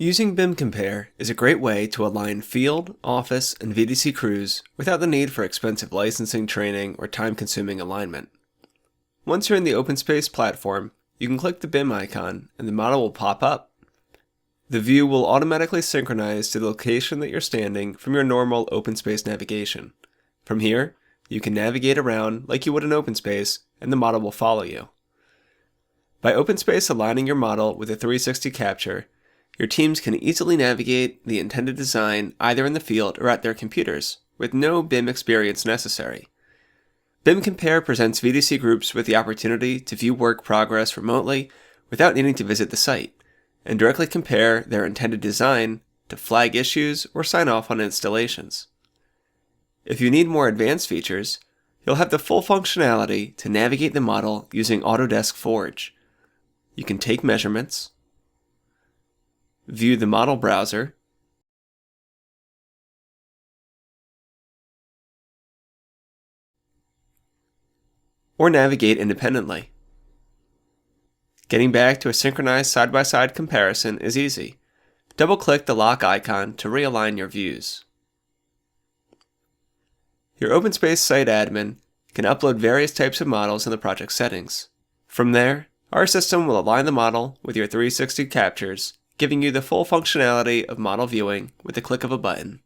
Using BIM Compare is a great way to align field, office, and VDC crews without the need for expensive licensing, training, or time-consuming alignment. Once you're in the OpenSpace platform, you can click the BIM icon and the model will pop up. The view will automatically synchronize to the location that you're standing from your normal OpenSpace navigation. From here, you can navigate around like you would in OpenSpace, and the model will follow you. By OpenSpace aligning your model with a 360 capture, your teams can easily navigate the intended design either in the field or at their computers, with no BIM experience necessary. BIM Compare presents VDC groups with the opportunity to view work progress remotely without needing to visit the site, and directly compare their intended design to flag issues or sign off on installations. If you need more advanced features, you'll have the full functionality to navigate the model using Autodesk Forge. You can take measurements, view the model browser, or navigate independently. Getting back to a synchronized side-by-side comparison is easy. Double-click the lock icon to realign your views. Your OpenSpace site admin can upload various types of models in the project settings. From there, our system will align the model with your 360 captures, giving you the full functionality of model viewing with the click of a button.